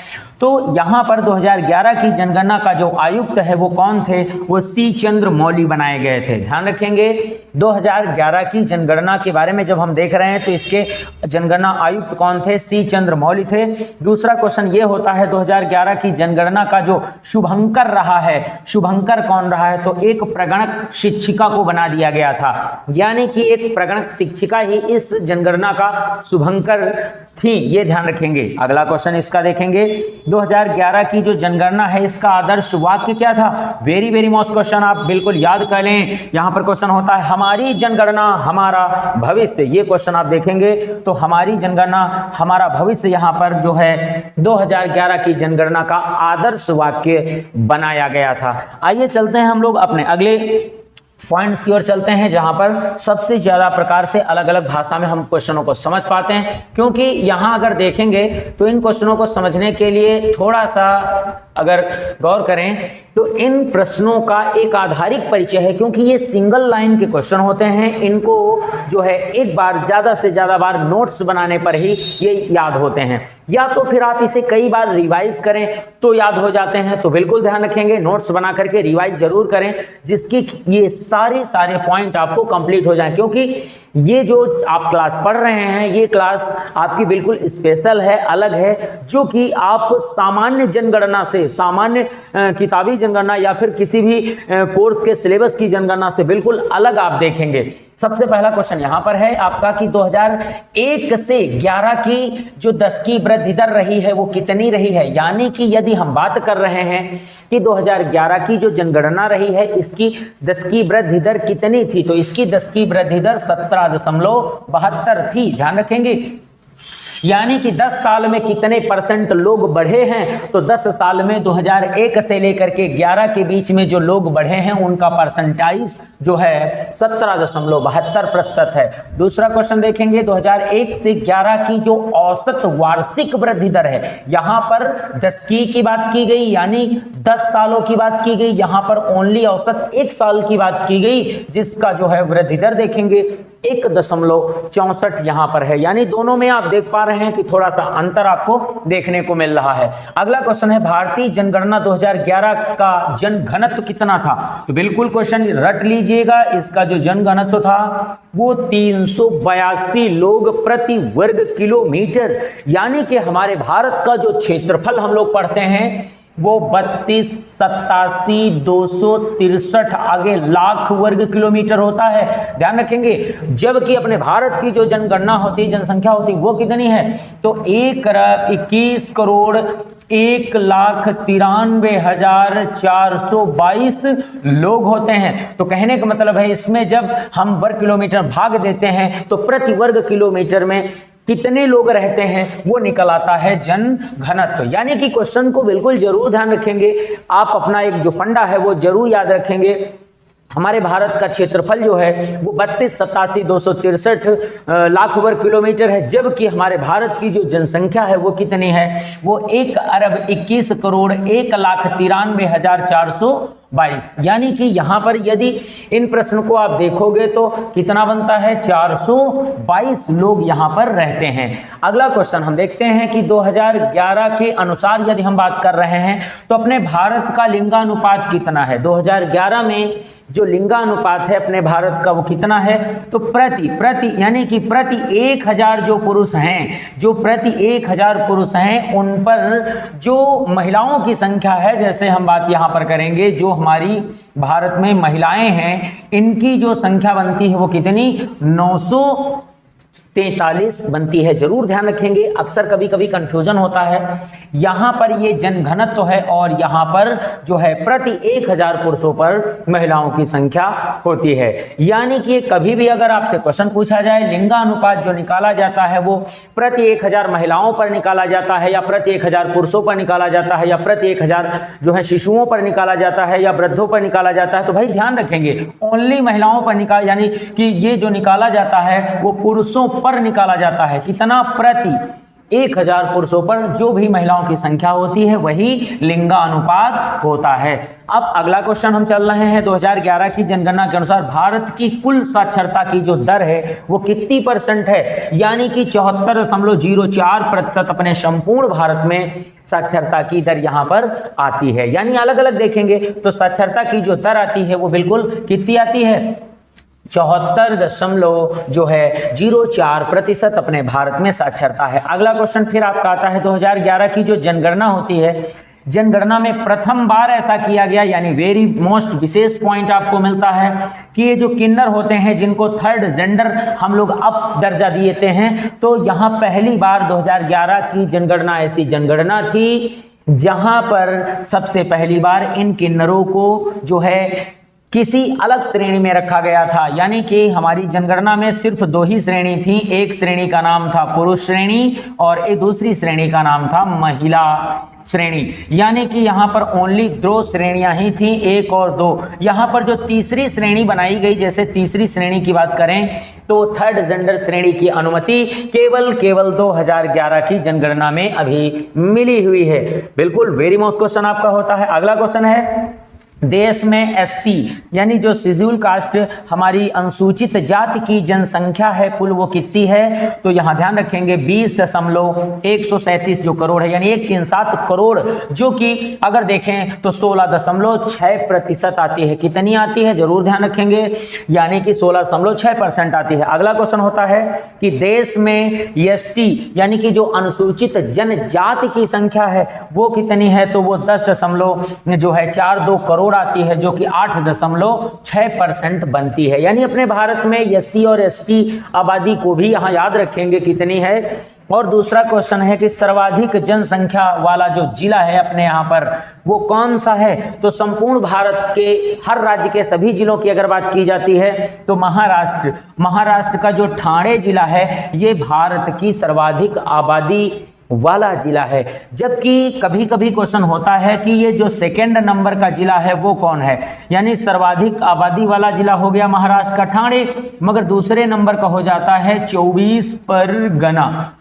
तो यहाँ पर 2011 की जनगणना का जो आयुक्त है वो कौन थे, वो सी चंद्रमौली बनाए गए थे। ध्यान रखेंगे 2011 की जनगणना के बारे में जब हम देख रहे हैं तो इसके जनगणना आयुक्त कौन थे, सी चंद्रमौली थे। दूसरा क्वेश्चन ये होता है 2011 की जनगणना का जो शुभंकर रहा है, शुभंकर कौन रहा है, तो एक प्रगणक शिक्षिका को बना दिया गया था, यानी कि एक प्रगणक शिक्षिका ही इस जनगणना का शुभंकर थी, ये ध्यान रखेंगे। अगला क्वेश्चन इसका देखेंगे, 2011 की जो जनगणना है इसका आदर्श वाक्य क्या था। वेरी मोस्ट क्वेश्चन आप बिल्कुल याद कर लें। यहाँ पर क्वेश्चन होता है हमारी जनगणना हमारा भविष्य, ये क्वेश्चन आप देखेंगे तो हमारी जनगणना हमारा भविष्य यहाँ पर जो है 2011 की जनगणना का आदर्श वाक्य बनाया गया था। आइए चलते हैं हम लोग अपने अगले पॉइंट्स की ओर चलते हैं, जहां पर सबसे ज्यादा प्रकार से अलग अलग भाषा में हम क्वेश्चनों को समझ पाते हैं, क्योंकि यहां अगर देखेंगे तो इन क्वेश्चनों को समझने के लिए थोड़ा सा अगर गौर करें तो इन प्रश्नों का एक आधारिक परिचय है, क्योंकि ये सिंगल लाइन के क्वेश्चन होते हैं। इनको जो है एक बार ज़्यादा से ज़्यादा बार नोट्स बनाने पर ही ये याद होते हैं, या तो फिर आप इसे कई बार रिवाइज करें तो याद हो जाते हैं। तो बिल्कुल ध्यान रखेंगे, नोट्स बना करके रिवाइज जरूर करें, जिसकी ये सारे पॉइंट आपको कंप्लीट हो जाएं, क्योंकि ये जो आप क्लास पढ़ रहे हैं ये क्लास आपकी बिल्कुल स्पेशल है, अलग है, जो कि आप सामान्य जनगणना से, सामान्य किताबी जनगणना या फिर किसी भी कोर्स के सिलेबस की जनगणना से बिल्कुल अलग आप देखेंगे। सबसे पहला क्वेश्चन यहां पर है आपका कि 2001 से 11 की जो 10 की वृद्धि दर रही है वो कितनी रही है। यानी कि यदि हम बात कर रहे हैं कि 2011 की जो जनगणना रही है इसकी 10 की वृद्धि दर कितनी थी, तो इसकी 10 की वृद्धि दर 17.72 थी। ध्यान रखेंगे, यानी कि 10 साल में कितने % लोग बढ़े हैं, तो 10 साल में 2001 से लेकर के 11 के बीच में जो लोग बढ़े हैं उनका परसेंटाइज जो है 17.72% है। दूसरा क्वेश्चन देखेंगे, 2001 से 11 की जो औसत वार्षिक वृद्धि दर है, यहां पर 10 की बात की गई, यानी 10 सालों की बात की गई, यहां पर ओनली औसत 1 साल की बात की गई, जिसका जो है वृद्धि दर देखेंगे 1.64 यहां पर है। यानी दोनों में आप देख पा रहे हैं कि थोड़ा सा अंतर आपको देखने को मिल रहा है। अगला क्वेश्चन है, भारतीय जनगणना 2011 का जनघनत्व कितना था। तो बिल्कुल क्वेश्चन रट लीजिएगा, इसका जो जनघनत्व था वो 382 लोग प्रति वर्ग किलोमीटर, यानी कि हमारे भारत का जो क्षेत्रफल हम लोग पढ़ते हैं वो 32,87,263 आगे लाख वर्ग किलोमीटर होता है। ध्यान रखेंगे, जबकि अपने भारत की जो जनगणना होती है, जनसंख्या होती है, वो कितनी है, तो 1,21,93,422 लोग होते हैं। तो कहने का मतलब है इसमें जब हम वर्ग किलोमीटर भाग देते हैं तो प्रति वर्ग किलोमीटर में कितने लोग रहते हैं वो निकल आता है जन घनत्व। यानी कि क्वेश्चन को बिल्कुल जरूर ध्यान रखेंगे, आप अपना एक जो फंडा है वो जरूर याद रखेंगे। हमारे भारत का क्षेत्रफल जो है वो 32,87,263 लाख वर्ग किलोमीटर है, जबकि हमारे भारत की जो जनसंख्या है वो कितनी है, वो 1,21,01,93,422। यानी कि यहाँ पर यदि इन प्रश्न को आप देखोगे तो कितना बनता है, 422 लोग यहाँ पर रहते हैं। अगला क्वेश्चन हम देखते हैं कि 2011 के अनुसार यदि हम बात कर रहे हैं तो अपने भारत का लिंगानुपात कितना है। 2011 में जो लिंगानुपात है अपने भारत का वो कितना है, तो प्रति यानी कि प्रति 1000 जो पुरुष हैं, जो प्रति 1000 पुरुष हैं उन पर जो महिलाओं की संख्या है, जैसे हम बात यहाँ पर करेंगे जो हमारी भारत में महिलाएं हैं इनकी जो संख्या बनती है वो कितनी, 943 बनती है। जरूर ध्यान रखेंगे, अक्सर कभी कभी कंफ्यूजन होता है, यहाँ पर ये जनघनत्व है और यहाँ पर जो है प्रति 1000 पुरुषों पर महिलाओं की संख्या होती है। यानी कि कभी भी अगर आपसे क्वेश्चन पूछा जाए, लिंगानुपात जो निकाला जाता है वो प्रति 1000 महिलाओं पर निकाला जाता है, या प्रति 1000 पुरुषों पर निकाला जाता है, या प्रति 1000 जो है शिशुओं पर निकाला जाता है, या वृद्धों पर निकाला जाता है, तो भाई ध्यान रखेंगे ओनली महिलाओं पर निकाल, यानी कि ये जो निकाला जाता है वो पुरुषों पर निकाला जाता है। कितना, प्रति 1000 पुरुषों पर जो भी महिलाओं की संख्या होती है वही लिंगानुपात होता है। अब अगला क्वेश्चन हम चल रहे हैं, 2011 की जनगणना के अनुसार भारत की कुल साक्षरता की जो दर है वो कितनी % है, यानी कि 74.04% अपने संपूर्ण भारत में साक्षरता की दर यहाँ पर आती है। यानी अलग अलग देखेंगे तो साक्षरता की जो दर आती है वो बिल्कुल कितनी आती है, 74.04% अपने भारत में साक्षरता है। अगला क्वेश्चन फिर आपका आता है, 2011 की जो जनगणना होती है, जनगणना में प्रथम बार ऐसा किया गया, यानी वेरी मोस्ट विशेष पॉइंट आपको मिलता है कि ये जो किन्नर होते हैं जिनको थर्ड जेंडर हम लोग अप दर्जा देते हैं, तो यहाँ पहली बार 2011 की जनगणना ऐसी जनगणना थी जहां पर सबसे पहली बार इन किन्नरों को जो है किसी अलग श्रेणी में रखा गया था। यानी कि हमारी जनगणना में सिर्फ 2 ही श्रेणी थी, एक श्रेणी का नाम था पुरुष श्रेणी और एक दूसरी श्रेणी का नाम था महिला श्रेणी, यानी कि यहाँ पर ओनली 2 श्रेणियां ही थी, 1 और 2। यहाँ पर जो तीसरी श्रेणी बनाई गई, जैसे तीसरी श्रेणी की बात करें तो थर्ड जेंडर श्रेणी की अनुमति केवल 2011 की जनगणना में अभी मिली हुई है। बिल्कुल वेरी मोस्ट क्वेश्चन आपका होता है। अगला क्वेश्चन है, देश में एससी यानी जो शेड्यूल कास्ट हमारी अनुसूचित जाति की जनसंख्या है कुल वो कितनी है, तो यहाँ ध्यान रखेंगे 20.137 जो करोड़ है, यानी 1.7 करोड़, जो कि अगर देखें तो 16.6% आती है। कितनी आती है जरूर ध्यान रखेंगे, यानी कि 16.6% आती है। अगला क्वेश्चन होता है कि देश में एसटी यानी कि जो अनुसूचित जनजाति की संख्या है वो कितनी है, तो वो 10.42 करोड़ आती है, जो कि 8.6% बनती है। यानी अपने भारत में एससी और एसटी आबादी को भी यहाँ याद रखेंगे कितनी है। और दूसरा क्वेश्चन है कि सर्वाधिक जनसंख्या वाला जो जिला है अपने यहाँ पर वो कौन सा है, तो संपूर्ण भारत के हर राज्य के सभी जिलों की अगर बात की जाती है तो महाराष्ट्र का जो ठाणे जिला है ये भारत की सर्वाधिक आबादी वाला जिला है। जबकि कभी कभी क्वेश्चन होता है कि ये जो सेकंड नंबर का जिला है वो कौन है, यानी सर्वाधिक आबादी वाला जिला हो गया महाराष्ट्र का ठाणे, मगर दूसरे नंबर का हो जाता है 24 परगना।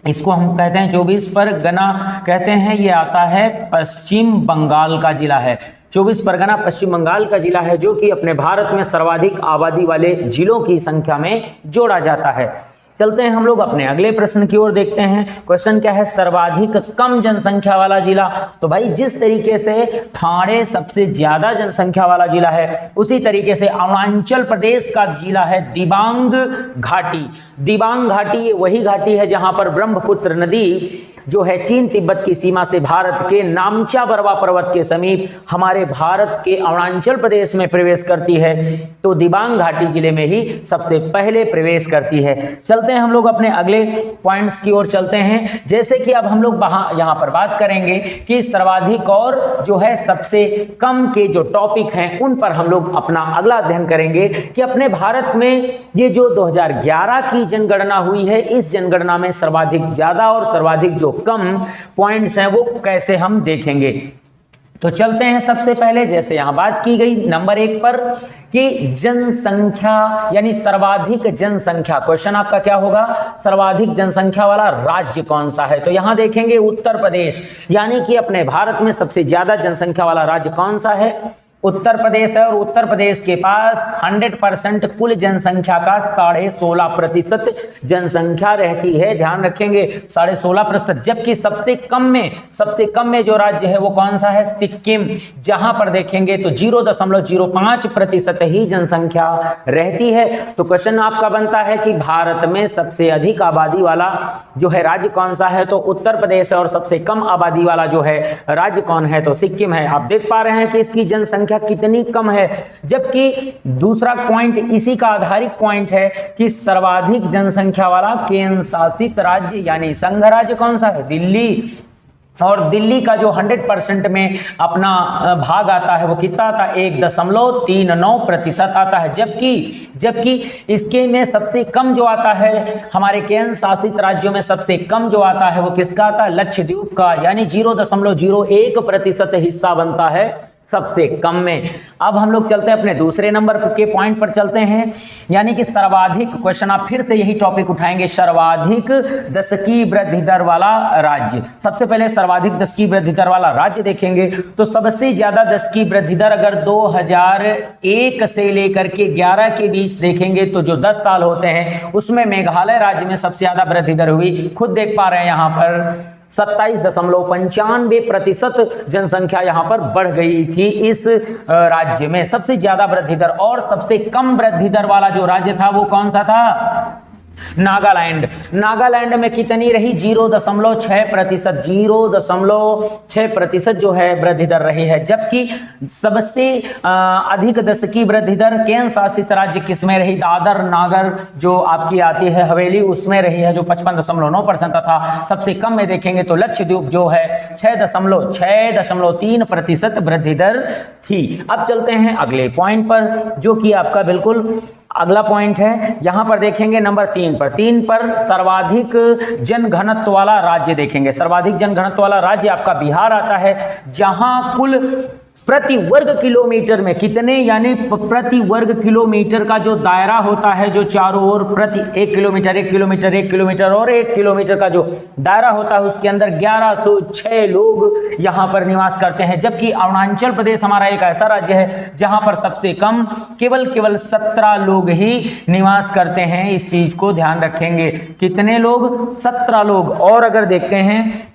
इसको हम कहते हैं 24 परगना कहते हैं, ये आता है पश्चिम बंगाल का जिला है। 24 परगना पश्चिम बंगाल का जिला है, जो कि अपने भारत में सर्वाधिक आबादी वाले जिलों की संख्या में जोड़ा जाता है। चलते हैं हम लोग अपने अगले प्रश्न की ओर देखते हैं। क्वेश्चन क्या है, सर्वाधिक कम जनसंख्या वाला जिला। तो भाई जिस तरीके से ठाणे सबसे ज्यादा जनसंख्या वाला जिला है, उसी तरीके से अरुणाचल प्रदेश का जिला है दिबांग घाटी। दिबांग घाटी ये वही घाटी है जहां पर ब्रह्मपुत्र नदी जो है चीन तिब्बत की सीमा से भारत के नामचा बरवा पर्वत के समीप हमारे भारत के अरुणाचल प्रदेश में प्रवेश करती है, तो दिबांग घाटी जिले में ही सबसे पहले प्रवेश करती है। चलते हैं हम लोग अपने अगले पॉइंट्स की ओर चलते हैं। जैसे कि अब हम लोग यहाँ पर बात करेंगे कि सर्वाधिक और जो है सबसे कम के जो टॉपिक हैं उन पर हम लोग अपना अगला अध्ययन करेंगे कि अपने भारत में ये जो 2011 की जनगणना हुई है, इस जनगणना में सर्वाधिक ज्यादा और सर्वाधिक जो कम पॉइंट्स हैं वो कैसे हम देखेंगे। तो चलते हैं सबसे पहले, जैसे यहां बात की गई नंबर 1 पर कि जनसंख्या यानी सर्वाधिक जनसंख्या, क्वेश्चन आपका क्या होगा, सर्वाधिक जनसंख्या वाला राज्य कौन सा है, तो यहां देखेंगे उत्तर प्रदेश, यानी कि अपने भारत में सबसे ज्यादा जनसंख्या वाला राज्य कौन सा है, उत्तर प्रदेश है। और उत्तर प्रदेश के पास 100% कुल जनसंख्या का 16.5% जनसंख्या रहती है, ध्यान रखेंगे 16.5%। जबकि सबसे कम में जो राज्य है वो कौन सा है, सिक्किम, जहां पर देखेंगे तो 0.05% ही जनसंख्या रहती है। तो क्वेश्चन आपका बनता है कि भारत में सबसे अधिक आबादी वाला जो है राज्य कौन सा है, तो उत्तर प्रदेश है। और सबसे कम आबादी वाला जो है राज्य कौन है, तो सिक्किम है। आप देख पा रहे हैं कि इसकी जनसंख्या कितनी कम है। जबकि दूसरा पॉइंट इसी का आधारित पॉइंट है कि सर्वाधिक जनसंख्या वाला केंद्र शासित राज्य यानी संघ राज्य कौन सा है, दिल्ली। और दिल्ली का जो 100% में अपना भाग आता है वो कितना आता है, 1.39% आता है। जबकि इसके में सबसे कम जो आता है हमारे केंद्र शासित राज्यों में सबसे कम जो आता है वो किसका आता है, लक्षद्वीप का, यानी 0.01% हिस्सा बनता है सबसे कम में। अब हम लोग चलते हैं अपने दूसरे नंबर के पॉइंट पर चलते हैं, यानी कि सर्वाधिक, क्वेश्चन आप फिर से यही टॉपिक उठाएंगे, सर्वाधिक दशकीय वृद्धि दर वाला राज्य। सबसे पहले सर्वाधिक दशकीय वृद्धि दर वाला राज्य देखेंगे तो सबसे ज्यादा दशकीय वृद्धि दर अगर 2001 से लेकर के 11 के बीच देखेंगे तो जो 10 साल होते हैं उसमें मेघालय राज्य में सबसे ज्यादा वृद्धि दर हुई। खुद देख पा रहे हैं यहाँ पर 27.95% जनसंख्या यहाँ पर बढ़ गई थी इस राज्य में, सबसे ज्यादा वृद्धि दर। और सबसे कम वृद्धि दर वाला जो राज्य था वो कौन सा था, नागालैंड में कितनी रही, 0.6%, 0.6% जो है वृद्धि दर रही है। जबकि सबसे अधिक दशकीय वृद्धि दर केंद्र शासित राज्य किसमें रही, दादर नागर जो आपकी आती है हवेली, उसमें रही है जो 55.9% था। सबसे कम में देखेंगे तो लक्षद्वीप जो है 6.3% वृद्धि दर थी। अब चलते हैं अगले पॉइंट पर जो कि आपका बिल्कुल अगला पॉइंट है यहां पर देखेंगे नंबर 3 पर। 3 पर सर्वाधिक जनघनत्व वाला राज्य देखेंगे। सर्वाधिक जनघनत्व वाला राज्य आपका बिहार आता है, जहां कुल प्रति वर्ग किलोमीटर में कितने, यानी प्रति वर्ग किलोमीटर का जो दायरा होता है, जो चारों ओर प्रति 1 किलोमीटर 1 किलोमीटर 1 किलोमीटर और 1 किलोमीटर का जो दायरा होता है, उसके अंदर 1106 लोग यहाँ पर निवास करते हैं। जबकि अरुणाचल प्रदेश हमारा एक ऐसा राज्य है जहाँ पर सबसे कम केवल 17 लोग ही निवास करते हैं। इस चीज को ध्यान रखेंगे, कितने लोग, 17 लोग। और अगर देखते हैं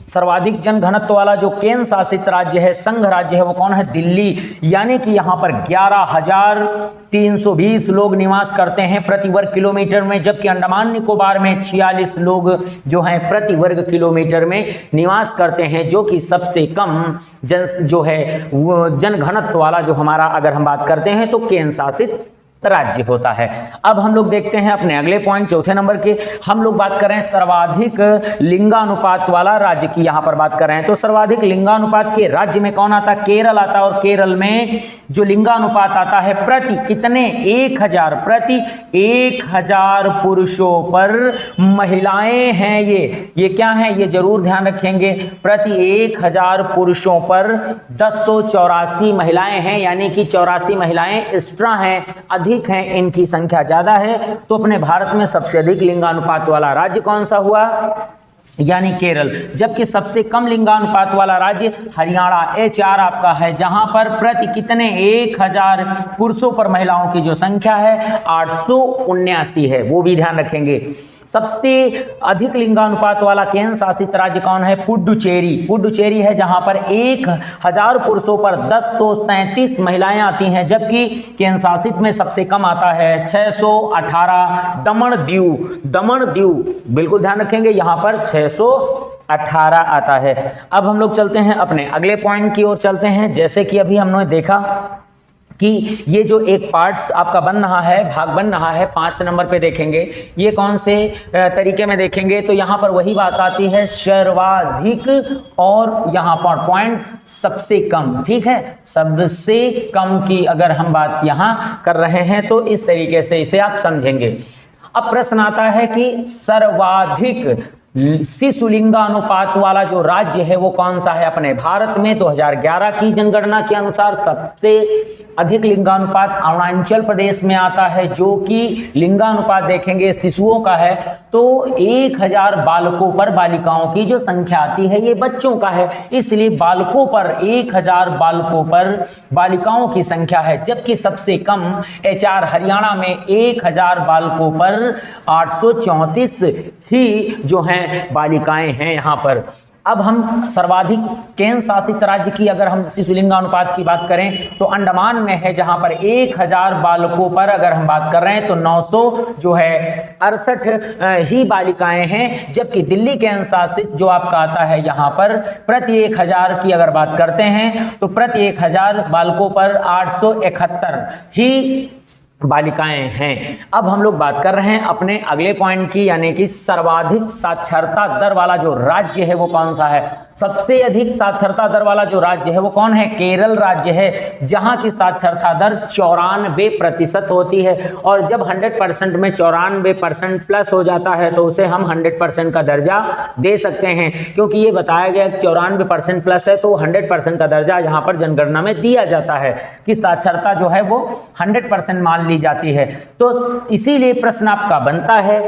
सर्वाधिक जनघनत्व वाला जो केंद्र शासित राज्य है, संघ राज्य है, वो कौन है, दिल्ली, यानी कि यहाँ पर 11,320 लोग निवास करते हैं प्रति वर्ग किलोमीटर में। जबकि अंडमान निकोबार में 46 लोग जो हैं प्रति वर्ग किलोमीटर में निवास करते हैं, जो कि सबसे कम जो है वो जनघनत्व वाला जो हमारा, अगर हम बात करते हैं तो केंद्र शासित राज्य होता है। अब हम लोग देखते हैं अपने अगले पॉइंट, चौथे नंबर के। हम लोग बात कर रहे हैं सर्वाधिक लिंगानुपात वाला राज्य की, यहां पर बात कर रहे हैं। तो सर्वाधिक लिंगानुपात के राज्य में कौन आता है, केरल आता है। और केरल में जो लिंगानुपात आता है प्रति कितने, 1000 प्रति 1000 पुरुषों पर महिलाएं हैं। ये क्या है, ये जरूर ध्यान रखेंगे। प्रति 1000 पुरुषों पर 1084 महिलाएं हैं, यानी कि 84 महिलाएं एक्स्ट्रा हैं, अधिक हैं, इनकी संख्या ज्यादा है। तो अपने भारत में सबसे अधिक लिंगानुपात वाला राज्य कौन सा हुआ, यानी केरल। जबकि सबसे कम लिंगानुपात वाला राज्य हरियाणा, HR आपका है, जहां पर प्रति कितने, 1000 पुरुषों पर महिलाओं की जो संख्या है 879 है, वो भी ध्यान रखेंगे। सबसे अधिक लिंगानुपात वाला केंद्र शासित राज्य कौन है, पुडुचेरी। पुडुचेरी है, जहां पर 1000 पुरुषों पर 1037 महिलाएं आती हैं। जबकि केंद्र शासित में सबसे कम आता है 618 दमन दीव। दमन दीव बिल्कुल ध्यान रखेंगे, यहां पर 618 आता है। अब हम लोग चलते हैं अपने अगले पॉइंट की ओर चलते हैं। जैसे कि अभी हमने देखा कि ये जो एक पार्ट्स आपका बन रहा है, भाग बन रहा है, 5 नंबर पे देखेंगे ये कौन से तरीके में देखेंगे। तो यहाँ पर वही बात आती है, सर्वाधिक और यहाँ पर पॉइंट सबसे कम, ठीक है, सबसे कम की अगर हम बात यहाँ कर रहे हैं तो इस तरीके से इसे आप समझेंगे। अब प्रश्न आता है कि सर्वाधिक शिशु लिंगानुपात वाला जो राज्य है वो कौन सा है अपने भारत में। 2011 की जनगणना के अनुसार सबसे अधिक लिंगानुपात अरुणाचल प्रदेश में आता है, जो कि लिंगानुपात देखेंगे शिशुओं का है तो 1000 बालकों पर बालिकाओं की जो संख्या आती है ये बच्चों का है, इसलिए बालकों पर 1000 बालकों पर बालिकाओं की संख्या है। जबकि सबसे कम HR हरियाणा में 1000 बालकों पर 834 ही जो हैं बालिकाएं हैं यहाँ पर। अब हम सर्वाधिक केंद्र शासित राज्य की अगर हम शिशु लिंगानुपात की बात करें तो अंडमान में है, जहां पर 1000 बालकों पर अगर हम बात कर रहे हैं तो 900 जो है 68 ही बालिकाएं हैं। जबकि दिल्ली केंद्र शासित जो आपका आता है यहाँ पर प्रति 1000 की अगर बात करते हैं तो प्रति 1000 बालकों पर 871 ही बालिकाएं हैं। अब हम लोग बात कर रहे हैं अपने अगले पॉइंट की, यानी कि सर्वाधिक साक्षरता दर वाला जो राज्य है वो कौन सा है। सबसे अधिक साक्षरता दर वाला जो राज्य है वो कौन है, केरल राज्य है, जहां की साक्षरता दर 94% होती है। और जब 100% में 94% प्लस हो जाता है तो उसे हम 100% का दर्जा दे सकते हैं, क्योंकि ये बताया गया 94% प्लस है तो 100% का दर्जा यहाँ पर जनगणना में दिया जाता है कि साक्षरता जो है वो 100% मान ली जाती है। तो इसीलिए प्रश्न आपका बनता है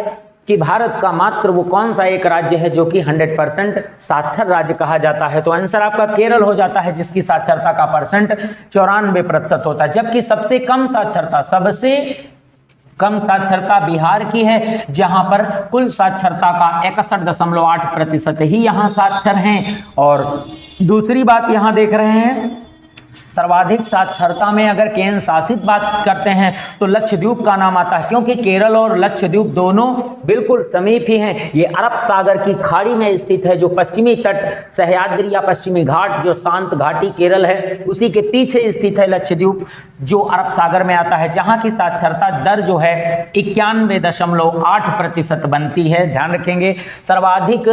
कि भारत का मात्र वो कौन सा एक राज्य है जो कि 100% साक्षर राज्य कहा जाता है। तो आंसर आपका केरल हो जाता है, जिसकी साक्षरता का परसेंट 94% होता है। जबकि सबसे कम साक्षरता बिहार की है, जहां पर कुल साक्षरता का 61.8% ही यहां साक्षर हैं। और दूसरी बात यहां देख रहे हैं, सर्वाधिक साक्षरता में अगर केंद्र शासित बात करते हैं तो लक्षद्वीप का नाम आता है, क्योंकि केरल और लक्षद्वीप दोनों बिल्कुल समीप ही हैं। ये अरब सागर की खाड़ी में स्थित है, जो पश्चिमी तट सह्याद्री या पश्चिमी घाट जो शांत घाटी केरल है उसी के पीछे स्थित है लक्षद्वीप, जो अरब सागर में आता है, जहां की साक्षरता दर जो है 91.8% बनती है। ध्यान रखेंगे, सर्वाधिक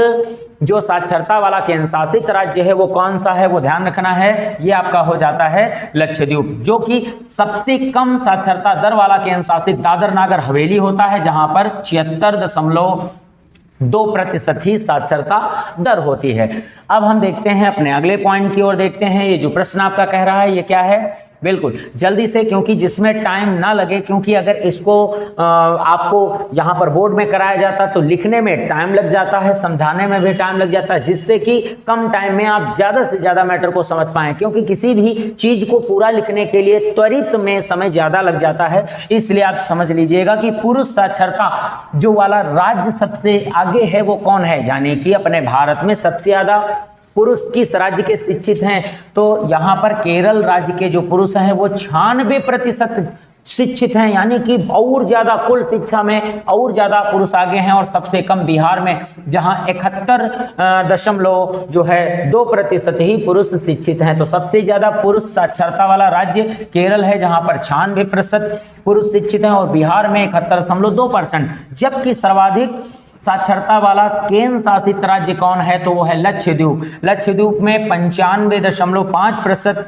जो साक्षरता वाला केंद्र शासित राज्य है वो कौन सा है, वो ध्यान रखना है, ये आपका हो जाता आता है लक्षद्वीप, जो कि सबसे कम साक्षरता दर वाला केंद्र शासित दादर नागर हवेली होता है, जहां पर 76.2% ही साक्षरता दर होती है। अब हम देखते हैं अपने अगले पॉइंट की ओर देखते हैं। ये जो प्रश्न आपका कह रहा है ये क्या है, बिल्कुल जल्दी से, क्योंकि जिसमें टाइम ना लगे, क्योंकि अगर इसको आपको यहाँ पर बोर्ड में कराया जाता तो लिखने में टाइम लग जाता है, समझाने में भी टाइम लग जाता है, जिससे कि कम टाइम में आप ज़्यादा से ज़्यादा मैटर को समझ पाएं, क्योंकि किसी भी चीज़ को पूरा लिखने के लिए त्वरित में समय ज़्यादा लग जाता है। इसलिए आप समझ लीजिएगा कि पुरुष साक्षरता जो वाला राज्य सबसे आगे है वो कौन है, यानी कि अपने भारत में सबसे ज़्यादा पुरुष किस राज्य के शिक्षित हैं, तो यहाँ पर केरल राज्य के जो पुरुष हैं वो 96% शिक्षित हैं, यानी कि और ज़्यादा कुल शिक्षा में और ज़्यादा पुरुष आगे हैं। और सबसे कम बिहार में, जहाँ 71.2% ही पुरुष शिक्षित हैं। तो सबसे ज़्यादा पुरुष साक्षरता वाला राज्य केरल है, जहाँ पर 96% पुरुष शिक्षित हैं, और बिहार में 71.2%। जबकि सर्वाधिक साक्षरता वाला केंद्र शासित राज्य कौन है, तो वो है लक्षद्वीप। लक्षद्वीप में 95.5%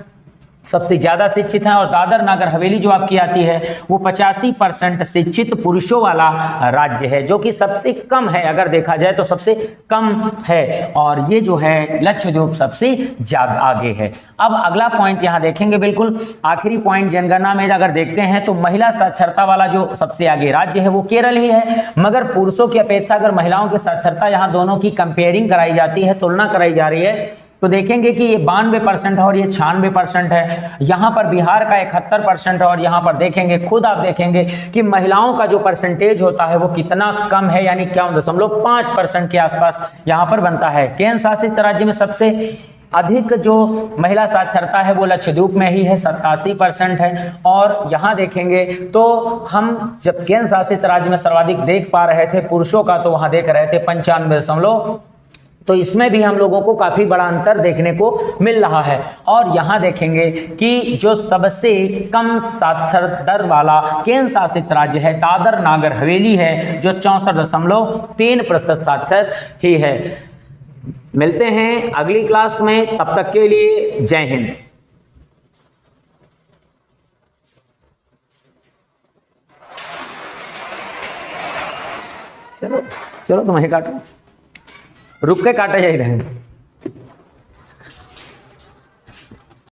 सबसे ज्यादा शिक्षित हैं, और दादर नागर हवेली जो आपकी आती है वो 85% शिक्षित पुरुषों वाला राज्य है, जो कि सबसे कम है, अगर देखा जाए तो सबसे कम है। और ये जो है लक्षद्वीप सबसे ज्यादा आगे है। अब अगला पॉइंट यहाँ देखेंगे, बिल्कुल आखिरी पॉइंट जनगणना में अगर देखते हैं तो महिला साक्षरता वाला जो सबसे आगे राज्य है वो केरल ही है। मगर पुरुषों की अपेक्षा अगर महिलाओं की साक्षरता यहाँ दोनों की कंपेयरिंग कराई जाती है, तुलना कराई जा रही है, तो देखेंगे कि ये 92% है और ये 96% है। यहाँ पर बिहार का 71% है, और यहाँ पर देखेंगे, खुद आप देखेंगे कि महिलाओं का जो परसेंटेज होता है वो कितना कम है, यानी 51.5% के आसपास यहाँ पर बनता है। केंद्र शासित राज्य में सबसे अधिक जो महिला साक्षरता है वो लक्षद्वीप में ही है, 87% है। और यहाँ देखेंगे तो हम जब केंद्र शासित राज्य में सर्वाधिक देख पा रहे थे पुरुषों का, तो वहाँ देख रहे थे 95, तो इसमें भी हम लोगों को काफी बड़ा अंतर देखने को मिल रहा है। और यहाँ देखेंगे कि जो सबसे कम साक्षर दर वाला केंद्र शासित राज्य है दादर नागर हवेली है, जो 64.3% साक्षर ही है। मिलते हैं अगली क्लास में, तब तक के लिए जय हिंद। चलो चलो तुम्हें काटो, रुक के काटे जा रहे हैं।